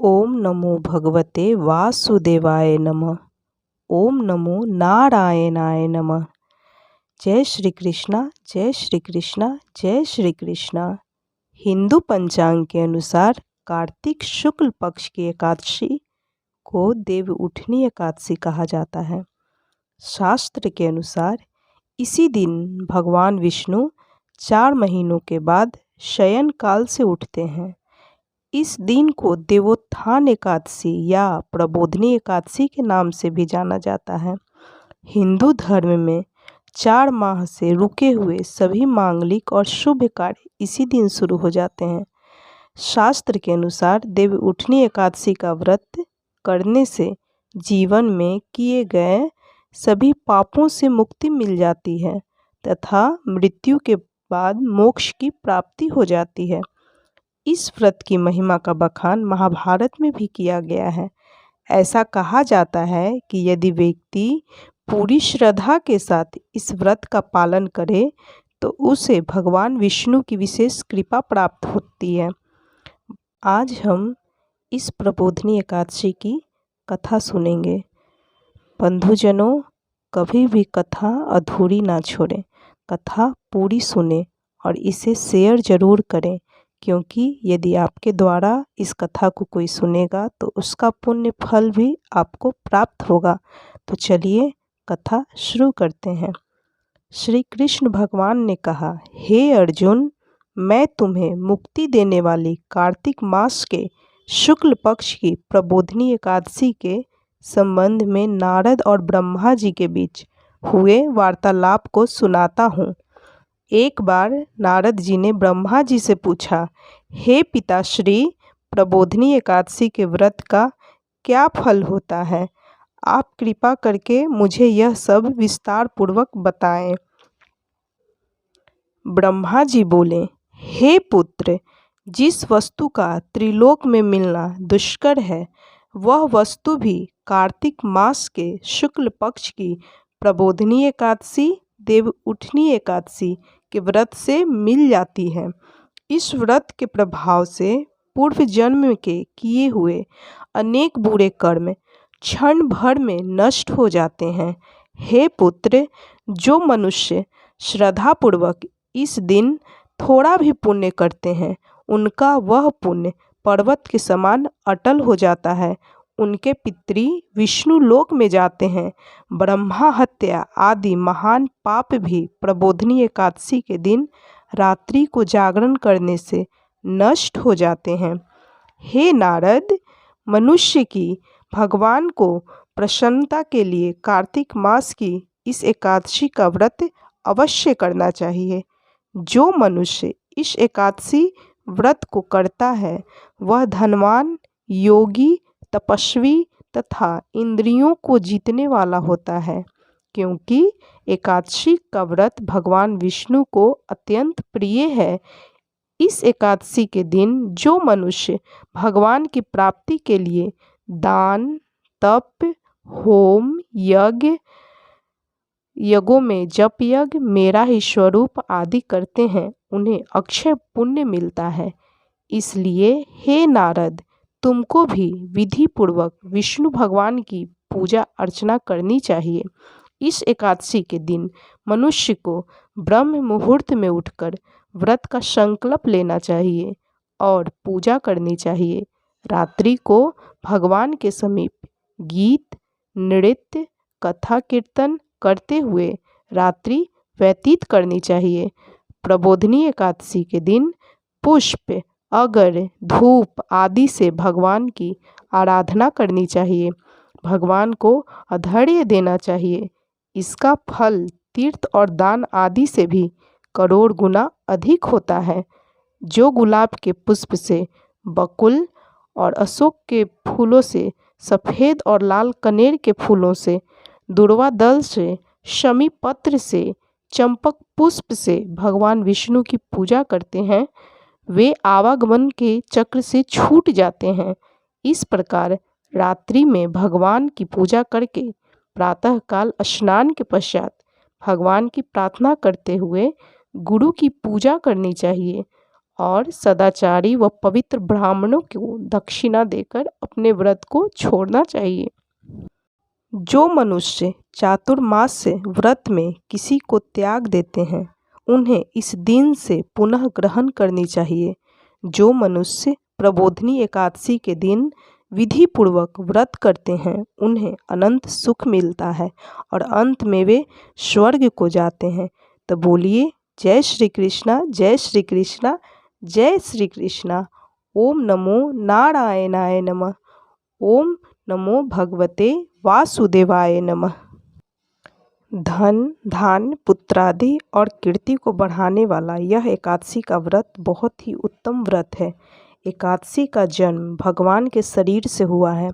ओम नमो भगवते वासुदेवाय नमः। ओम नमो नारायणाय नमः। जय श्री कृष्णा, जय श्री कृष्णा, जय श्री कृष्णा। हिंदू पंचांग के अनुसार कार्तिक शुक्ल पक्ष की एकादशी को देव उठनी एकादशी कहा जाता है। शास्त्र के अनुसार इसी दिन भगवान विष्णु 4 महीनों के बाद शयन काल से उठते हैं। इस दिन को देवोत्थान एकादशी या प्रबोधिनी एकादशी के नाम से भी जाना जाता है। हिंदू धर्म में 4 माह से रुके हुए सभी मांगलिक और शुभ कार्य इसी दिन शुरू हो जाते हैं। शास्त्र के अनुसार देव उठनी एकादशी का व्रत करने से जीवन में किए गए सभी पापों से मुक्ति मिल जाती है तथा मृत्यु के बाद मोक्ष की प्राप्ति हो जाती है। इस व्रत की महिमा का बखान महाभारत में भी किया गया है। ऐसा कहा जाता है कि यदि व्यक्ति पूरी श्रद्धा के साथ इस व्रत का पालन करे तो उसे भगवान विष्णु की विशेष कृपा प्राप्त होती है। आज हम इस प्रबोधिनी एकादशी की कथा सुनेंगे। बंधुजनों, कभी भी कथा अधूरी ना छोड़ें, कथा पूरी सुने और इसे शेयर ज़रूर करें, क्योंकि यदि आपके द्वारा इस कथा को कोई सुनेगा तो उसका पुण्य फल भी आपको प्राप्त होगा। तो चलिए कथा शुरू करते हैं। श्री कृष्ण भगवान ने कहा, हे अर्जुन, मैं तुम्हें मुक्ति देने वाली कार्तिक मास के शुक्ल पक्ष की प्रबोधिनी एकादशी के संबंध में नारद और ब्रह्मा जी के बीच हुए वार्तालाप को सुनाता हूँ। एक बार नारद जी ने ब्रह्मा जी से पूछा, हे पिताश्री, प्रबोधिनी एकादशी के व्रत का क्या फल होता है? आप कृपा करके मुझे यह सब विस्तार पूर्वक बताएं। ब्रह्मा जी बोले, हे पुत्र, जिस वस्तु का त्रिलोक में मिलना दुष्कर है, वह वस्तु भी कार्तिक मास के शुक्ल पक्ष की प्रबोधिनी एकादशी, देव उठनी एकादशी के व्रत से मिल जाती है। इस व्रत के प्रभाव से पूर्व जन्म के किए हुए अनेक बुरे कर्म क्षण भर में नष्ट हो जाते हैं। हे पुत्र, जो मनुष्य श्रद्धापूर्वक इस दिन थोड़ा भी पुण्य करते हैं, उनका वह पुण्य पर्वत के समान अटल हो जाता है। उनके पितृ विष्णु लोक में जाते हैं। ब्रह्मा हत्या आदि महान पाप भी प्रबोधिनी एकादशी के दिन रात्रि को जागरण करने से नष्ट हो जाते हैं। हे नारद, मनुष्य की भगवान को प्रसन्नता के लिए कार्तिक मास की इस एकादशी का व्रत अवश्य करना चाहिए। जो मनुष्य इस एकादशी व्रत को करता है, वह धनवान, योगी, तपस्वी तथा इंद्रियों को जीतने वाला होता है, क्योंकि एकादशी का व्रत भगवान विष्णु को अत्यंत प्रिय है। इस एकादशी के दिन जो मनुष्य भगवान की प्राप्ति के लिए दान, तप, होम, यज्ञों में जप यज्ञ, मेरा ही स्वरूप आदि करते हैं, उन्हें अक्षय पुण्य मिलता है। इसलिए हे नारद, तुमको भी विधि पूर्वक विष्णु भगवान की पूजा अर्चना करनी चाहिए। इस एकादशी के दिन मनुष्य को ब्रह्म मुहूर्त में उठकर व्रत का संकल्प लेना चाहिए और पूजा करनी चाहिए। रात्रि को भगवान के समीप गीत, नृत्य, कथा कीर्तन करते हुए रात्रि व्यतीत करनी चाहिए। प्रबोधिनी एकादशी के दिन पुष्प, अगर, धूप आदि से भगवान की आराधना करनी चाहिए। भगवान को अर्घ्य देना चाहिए। इसका फल तीर्थ और दान आदि से भी करोड़ गुना अधिक होता है। जो गुलाब के पुष्प से, बकुल और अशोक के फूलों से, सफ़ेद और लाल कनेर के फूलों से, दुर्वा दल से, शमी पत्र से, चंपक पुष्प से भगवान विष्णु की पूजा करते हैं, वे आवागमन के चक्र से छूट जाते हैं। इस प्रकार रात्रि में भगवान की पूजा करके प्रातःकाल स्नान के पश्चात भगवान की प्रार्थना करते हुए गुरु की पूजा करनी चाहिए और सदाचारी व पवित्र ब्राह्मणों को दक्षिणा देकर अपने व्रत को छोड़ना चाहिए। जो मनुष्य चातुर्मास से व्रत में किसी को त्याग देते हैं उन्हें इस दिन से पुनः ग्रहण करनी चाहिए। जो मनुष्य प्रबोधिनी एकादशी के दिन विधि पूर्वक व्रत करते हैं उन्हें अनंत सुख मिलता है और अंत में वे स्वर्ग को जाते हैं। तो बोलिए जय श्री कृष्णा, जय श्री कृष्णा, जय श्री कृष्णा। ओम नमो नारायणाय नमः। ओम नमो भगवते वासुदेवाय नमः। धन, धान्य, पुत्रादि और कीर्ति को बढ़ाने वाला यह एकादशी का व्रत बहुत ही उत्तम व्रत है। एकादशी का जन्म भगवान के शरीर से हुआ है।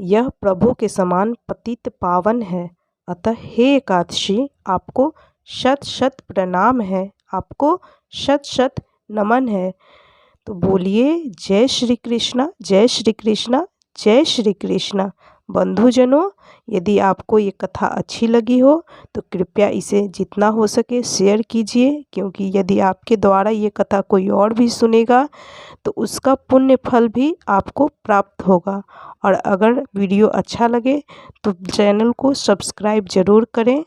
यह प्रभु के समान पतित पावन है। अतः हे एकादशी, आपको शत शत प्रणाम है, आपको शत शत नमन है। तो बोलिए जय श्री कृष्णा, जय श्री कृष्णा, जय श्री कृष्णा। बंधुजनों, यदि आपको ये कथा अच्छी लगी हो तो कृपया इसे जितना हो सके शेयर कीजिए, क्योंकि यदि आपके द्वारा ये कथा कोई और भी सुनेगा तो उसका पुण्य फल भी आपको प्राप्त होगा। और अगर वीडियो अच्छा लगे तो चैनल को सब्सक्राइब ज़रूर करें।